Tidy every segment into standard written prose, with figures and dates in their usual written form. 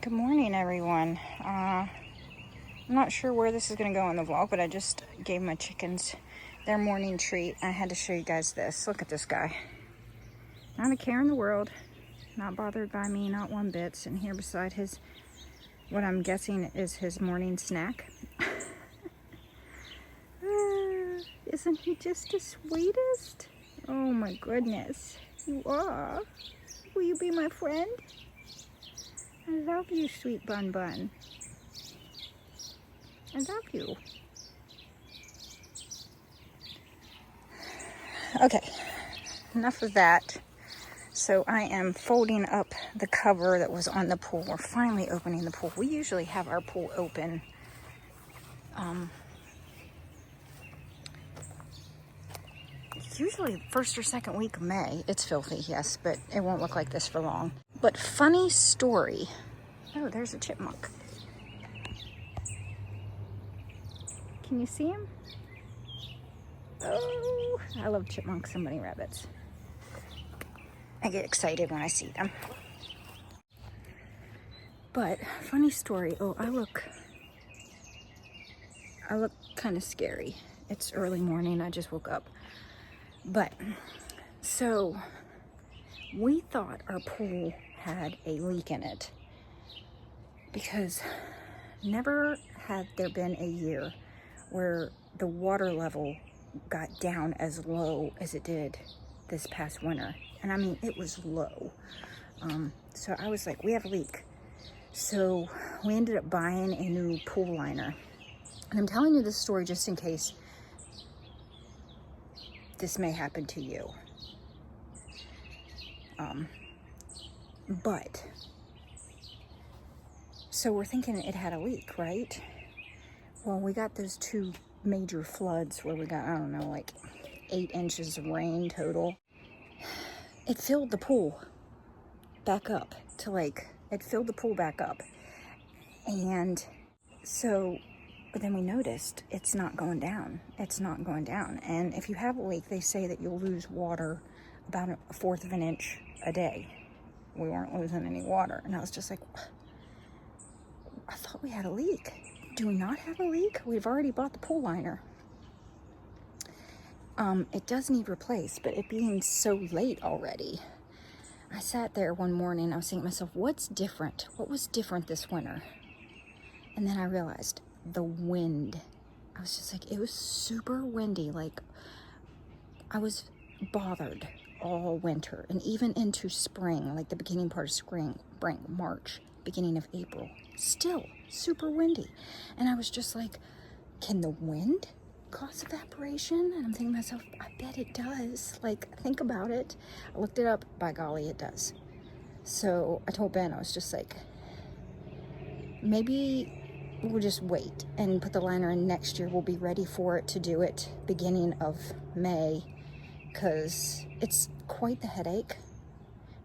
Good morning, everyone. I'm not sure where this is going to go in the vlog, but I just gave my chickens their morning treat. I had to show you guys this. Look at this guy. Not a care in the world. Not bothered by me, not one bit. Sitting here beside his, what I'm guessing is his morning snack. Isn't he just the sweetest? Oh my goodness. You are. Will you be my friend? I love you, sweet Bun Bun. I love you. Okay, enough of that. So I am folding up the cover that was on the pool. We're finally opening the pool. We usually have our pool open usually first or second week of May. It's filthy, yes, but it won't look like this for long. But funny story. Oh, there's a chipmunk. Can you see him? Oh, I love chipmunks and bunny rabbits. I get excited when I see them. But funny story. Oh, I look kind of scary. It's early morning. I just woke up. But so we thought our pool had a leak in it because never had there been a year where the water level got down as low as it did this past winter. And I mean, it was low. So I was like, we have a leak. So we ended up buying a new pool liner. And I'm telling you this story just in case this may happen to you. But so we're thinking it had a leak, right? Well, we got those two major floods where we got, I don't know, like 8 inches of rain total. It filled the pool back up to it filled the pool back up. And so, but then we noticed it's not going down. It's not going down. And if you have a leak, they say that you'll lose water about 1/4 of an inch a day. We weren't losing any water. And I was just like, I thought we had a leak. Do we not have a leak? We've already bought the pool liner. It does need replaced, but it being so late already, I sat there one morning, I was thinking to myself, what's different? What was different this winter? And then I realized the wind. I was just like, it was super windy. Like, I was bothered all winter and even into spring, like the beginning part of spring, March, beginning of April, still super windy. And I was just like, can the wind cause evaporation? And I'm thinking to myself, I bet it does. Like, think about it. I looked it up. By golly, it does. So I told Ben, I was just like, maybe we'll just wait and put the liner in next year. We'll be ready for it to do it beginning of May, because it's quite the headache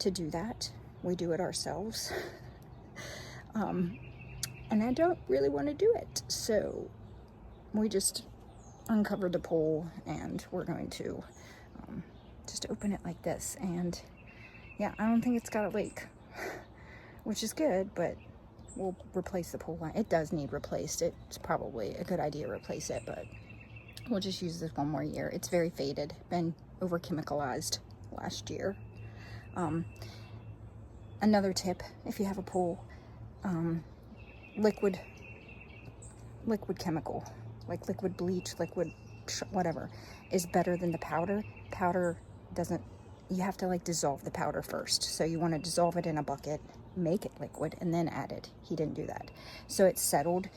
to do that. We do it ourselves. And I don't really want to do it. So we just uncovered the pool and we're going to just open it like this. And yeah, I don't think it's got a leak, which is good, but we'll replace the pool line. It does need replaced. It's probably a good idea to replace it, but we'll just use this one more year. It's very faded, been over chemicalized last year. Another tip, if you have a pool, liquid chemical, like liquid bleach, liquid whatever, is better than the powder. Powder doesn't, you have to dissolve the powder first. So you want to dissolve it in a bucket, make it liquid, and then add it. He didn't do that. So it settled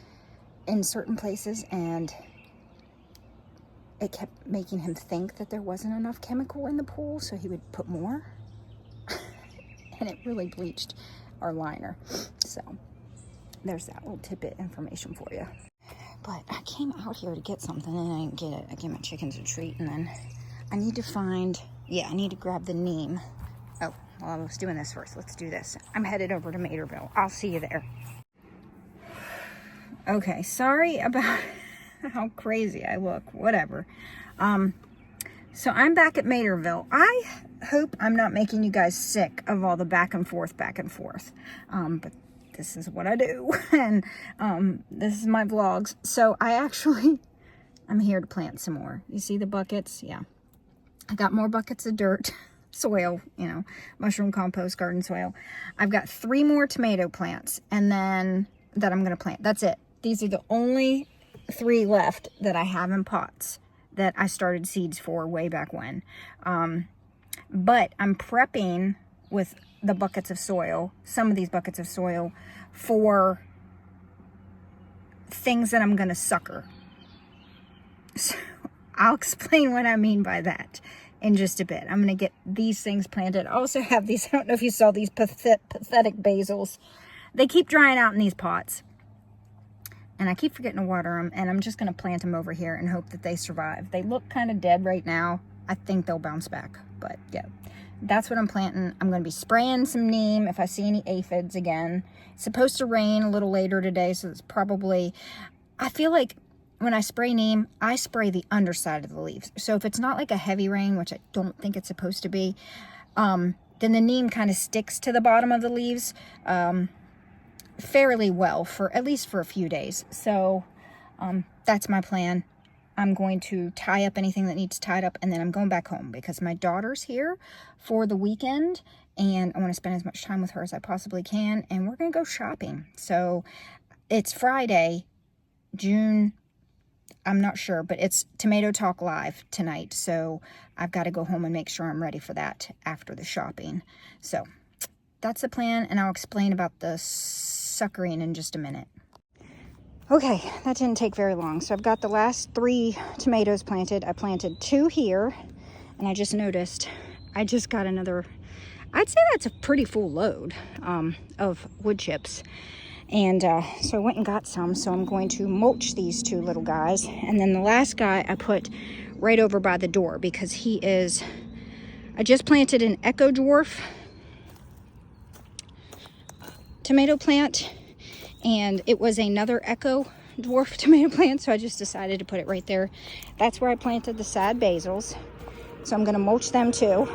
in certain places and it kept making him think that there wasn't enough chemical in the pool, so he would put more. And it really bleached our liner. So there's that little tidbit information for you. But I came out here to get something and I didn't get it. I gave my chickens a treat, and then I need to find, I need to grab the neem. Oh, well, I was doing this first. Let's do this. I'm headed over to Materville. I'll see you there. Okay, sorry about how crazy I look. Whatever. So I'm back at Materville. I hope I'm not making you guys sick of all the back and forth. But this is what I do. And this is my vlogs. So I'm here to plant some more. You see the buckets? Yeah. I got more buckets of dirt, soil, you know, mushroom compost, garden soil. I've got 3 more tomato plants and then that I'm going to plant. That's it. These are the only 3 left that I have in pots that I started seeds for way back when. But I'm prepping with the buckets of soil, some of these buckets of soil, for things that I'm going to sucker. So I'll explain what I mean by that in just a bit. I'm going to get these things planted. I also have these, I don't know if you saw these pathetic basils. They keep drying out in these pots. And I keep forgetting to water them, and I'm just going to plant them over here and hope that they survive. They look kind of dead right now. I think they'll bounce back, but yeah, that's what I'm planting. I'm going to be spraying some neem if I see any aphids again. It's supposed to rain a little later today, so it's probably, I feel like when I spray neem, I spray the underside of the leaves. So if it's not like a heavy rain, which I don't think it's supposed to be, then the neem kind of sticks to the bottom of the leaves, fairly well for at least for a few days. So that's my plan. I'm going to tie up anything that needs tied up, and then I'm going back home because my daughter's here for the weekend and I want to spend as much time with her as I possibly can, and we're going to go shopping. So it's Friday, June, I'm not sure, but it's Tomato Talk Live tonight. So I've got to go home and make sure I'm ready for that after the shopping. So that's the plan, and I'll explain about the suckering in just a minute. Okay, that didn't take very long. So I've got the last 3 tomatoes planted. I planted 2 here, and I just noticed I just got another, I'd say that's a pretty full load of wood chips. And so I went and got some. So I'm going to mulch these 2 little guys. And then the last guy I put right over by the door because he is, I just planted an Echo Dwarf tomato plant, and it was another Echo Dwarf tomato plant, so I just decided to put it right there. That's where I planted the sad basils, so I'm going to mulch them too.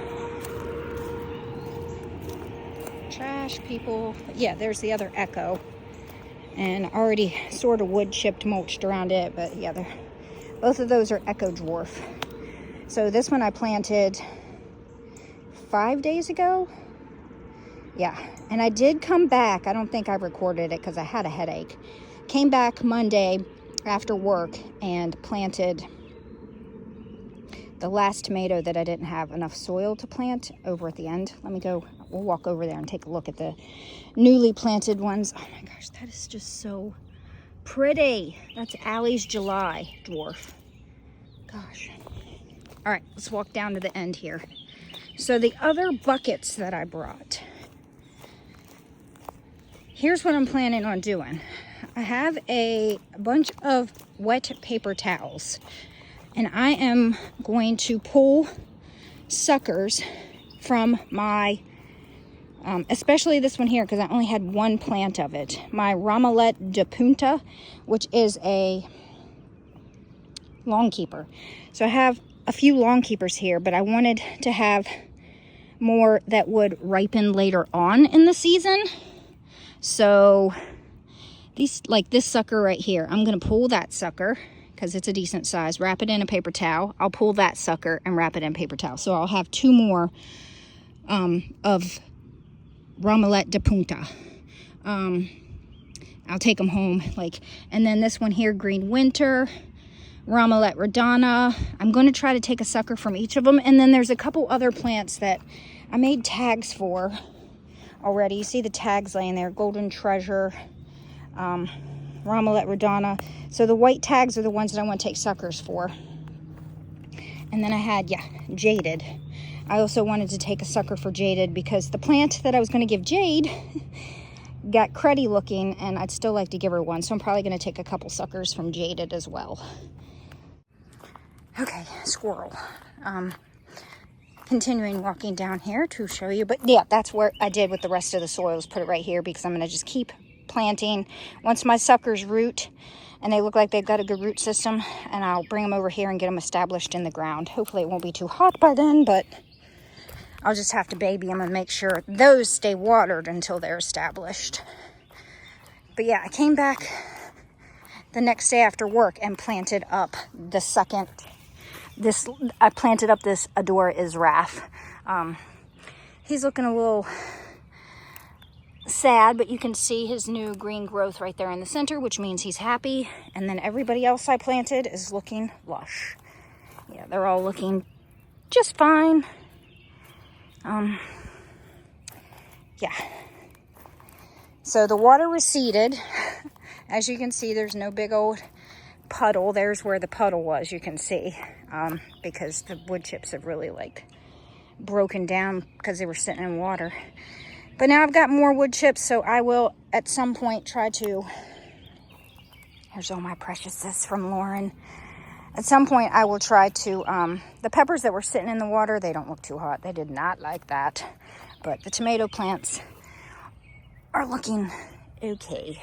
Trash, people. Yeah, there's the other Echo, and already sort of wood chipped mulched around it, but yeah, both of those are Echo Dwarf. So this one I planted 5 days ago. Yeah, and I did come back. I don't think I recorded it because I had a headache. Came back Monday after work and planted the last tomato that I didn't have enough soil to plant over at the end. Let me go. We'll walk over there and take a look at the newly planted ones. Oh my gosh, that is just so pretty. That's Allie's July dwarf. Gosh. All right, let's walk down to the end here. So the other buckets that I brought, here's what I'm planning on doing. I have a bunch of wet paper towels, and I am going to pull suckers from my, especially this one here because I only had 1 plant of it, my Ramelette de Punta, which is a long keeper. So I have a few long keepers here, but I wanted to have more that would ripen later on in the season. So these, like this sucker right here, I'm going to pull that sucker because it's a decent size, wrap it in a paper towel. I'll pull that sucker and wrap it in paper towel. So I'll have 2 more of Ramelette de Punta. I'll take them home, and then this one here, Green Winter, Ramelette Radana. I'm going to try to take a sucker from each of them. And then there's a couple other plants that I made tags for already. You see the tags laying there, Golden Treasure, Ramelette Radana. So the white tags are the ones that I want to take suckers for. And then I had, Jaded. I also wanted to take a sucker for Jaded because the plant that I was going to give Jade got cruddy looking, and I'd still like to give her one. So I'm probably going to take a couple suckers from Jaded as well. Okay, squirrel. Continuing walking down here to show you, but yeah, that's what I did with the rest of the soils. Put it right here because I'm going to just keep planting. Once my suckers root and they look like they've got a good root system, and I'll bring them over here and get them established in the ground. Hopefully it won't be too hot by then, but I'll just have to baby them and make sure those stay watered until they're established. But yeah, I came back the next day after work and planted up the second, I planted up this Adora Israf. He's looking a little sad, but you can see his new green growth right there in the center, which means he's happy. And then everybody else I planted is looking lush. Yeah, they're all looking just fine. Yeah. So the water receded. As you can see, there's no big old puddle. There's where the puddle was, you can see, because the wood chips have really like broken down because they were sitting in water. But now I've got more wood chips, so I will at some point try to, here's all my preciousness from Lauren. At some point I will try to, the peppers that were sitting in the water, they don't look too hot. They did not like that. But the tomato plants are looking okay.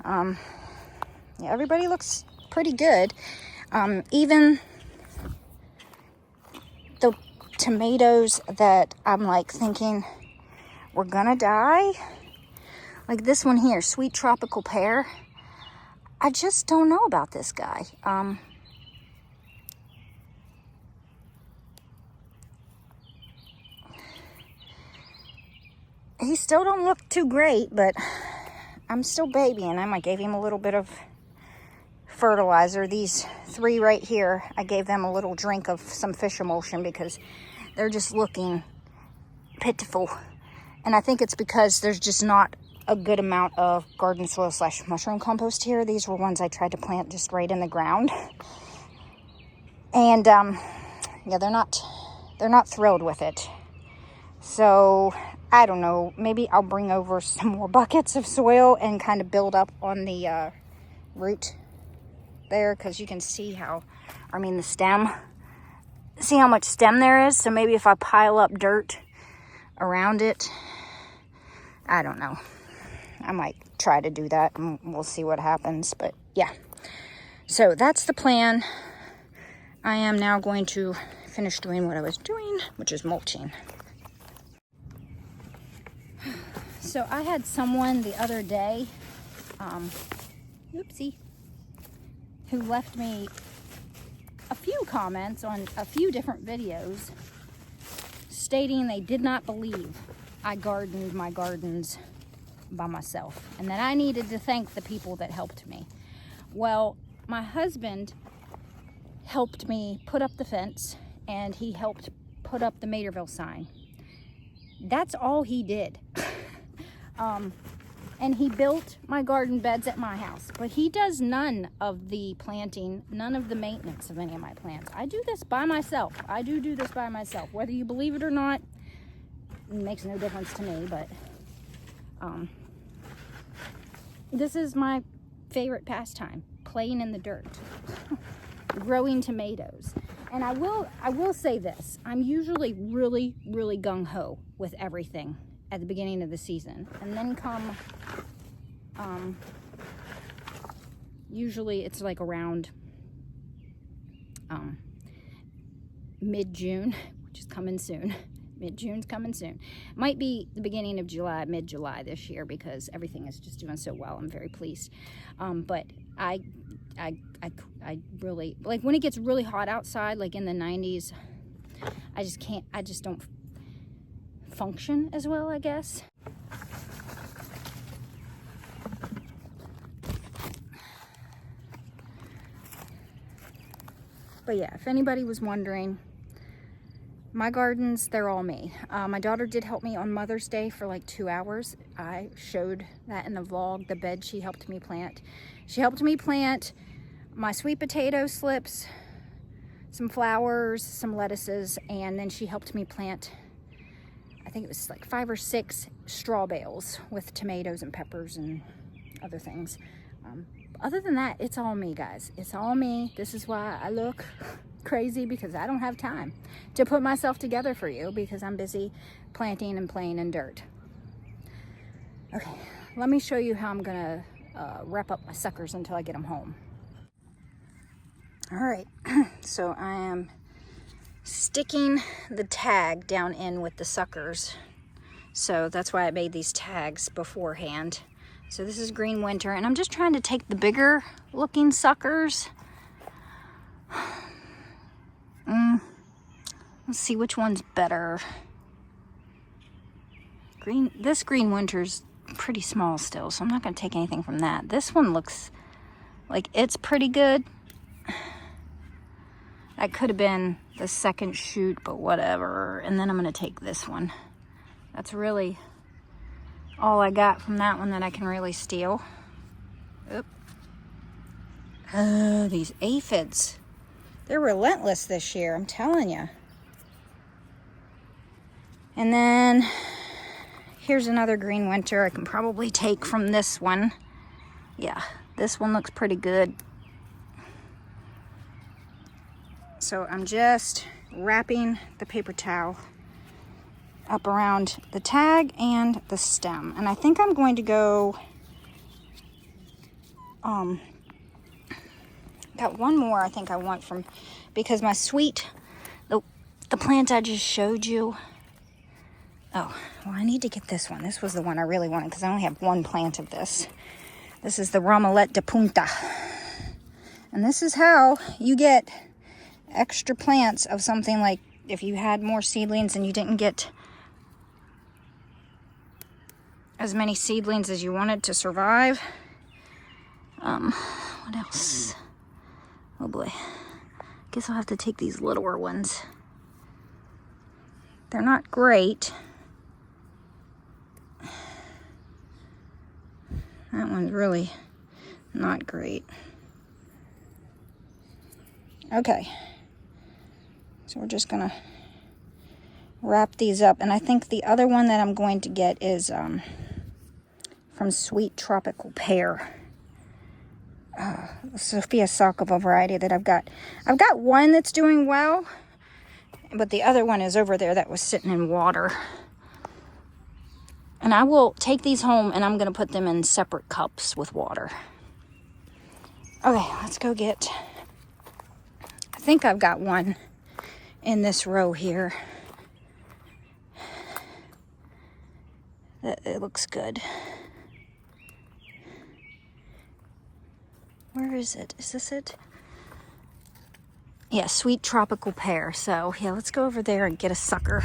Yeah, everybody looks pretty good. Even the tomatoes that I'm like thinking we're gonna die, like this one here, Sweet Tropical Pear, I just don't know about this guy. He still don't look too great, but I'm still babying him. I gave him a little bit of fertilizer. These 3 right here, I gave them a little drink of some fish emulsion because they're just looking pitiful. And I think it's because there's just not a good amount of garden soil / mushroom compost here. These were ones I tried to plant just right in the ground. And yeah, they're not thrilled with it. So I don't know, maybe I'll bring over some more buckets of soil and kind of build up on the root there, because you can see how, the stem, see how much stem there is. So maybe if I pile up dirt around it, I don't know, I might try to do that and we'll see what happens. But yeah, so that's the plan. I am now going to finish doing what I was doing, which is mulching. So I had someone the other day, oopsie, who left me a few comments on a few different videos stating they did not believe I gardened my gardens by myself and that I needed to thank the people that helped me. Well, my husband helped me put up the fence and he helped put up the Materville sign. That's all he did. And he built my garden beds at my house, but he does none of the planting, none of the maintenance of any of my plants. I do this by myself. I do this by myself. Whether you believe it or not, it makes no difference to me, but this is my favorite pastime, playing in the dirt, growing tomatoes. And I will say this, I'm usually really, really gung-ho with everything at the beginning of the season, and then come usually it's like around mid-June, which is coming soon. Mid-June's coming soon. Might be the beginning of July, mid-July this year, because everything is just doing so well. I'm very pleased. But I really, like when it gets really hot outside, like in the 90s, I just don't function as well, I guess. But yeah, if anybody was wondering, my gardens, they're all me. My daughter did help me on Mother's Day for like 2 hours. I showed that in the vlog, the bed she helped me plant. She helped me plant my sweet potato slips, some flowers, some lettuces, and then she helped me plant, I think it was like 5 or 6 straw bales with tomatoes and peppers and other things. Other than that, it's all me, guys. It's all me. This is why I look crazy, because I don't have time to put myself together for you because I'm busy planting and playing in dirt. Okay, let me show you how I'm gonna wrap up my suckers until I get them home. All right, so I am sticking the tag down in with the suckers. So that's why I made these tags beforehand. So this is green winter, and I'm just trying to take the bigger looking suckers. Let's see which one's better. This green winter's pretty small still, so I'm not going to take anything from that. This one looks like it's pretty good. That could have been the second shoot, but whatever. And then I'm going to take this one. That's really all I got from that one that I can really steal. Oop. Oh, these aphids. They're relentless this year, I'm telling you. And then here's another green winter I can probably take from this one. Yeah, this one looks pretty good. So I'm just wrapping the paper towel up around the tag and the stem. And I think I'm going to go, got one more I think I want from, because my sweet, the plant I just showed you. Oh, well, I need to get this one. This was the one I really wanted because I only have one plant of this. This is the Ramalette de Punta. And this is how you get extra plants of something, like if you had more seedlings and you didn't get as many seedlings as you wanted to survive. What else? Oh boy. Guess I'll have to take these littler ones. They're not great. That one's really not great. Okay. So we're just gonna wrap these up. And I think the other one that I'm going to get is from Sweet Tropical Pear. Sophia Sakova variety that I've got. I've got one that's doing well, but the other one is over there that was sitting in water. And I will take these home and I'm going to put them in separate cups with water. Okay, let's go get, I think I've got one in this row here. It looks good. Where is it? Is this it? Yeah, Sweet Tropical Pear. So, yeah, let's go over there and get a sucker.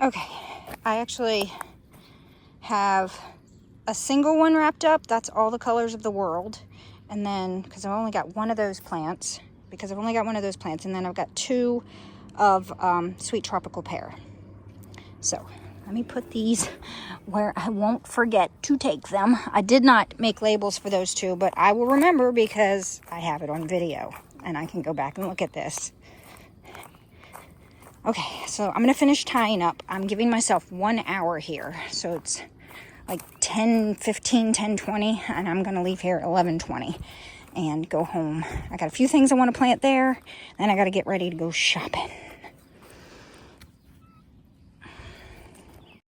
Okay, I actually have a single one wrapped up. That's all the colors of the world. And then, because I've only got one of those plants, and then I've got two of Sweet Tropical Pear. So, let me put these where I won't forget to take them. I did not make labels for those two, but I will remember because I have it on video. And I can go back and look at this. Okay, so I'm going to finish tying up. I'm giving myself 1 hour here. So it's like 10:15, 10:20, and I'm going to leave here at 11:20 and go home. I got a few things I want to plant there, then I got to get ready to go shopping.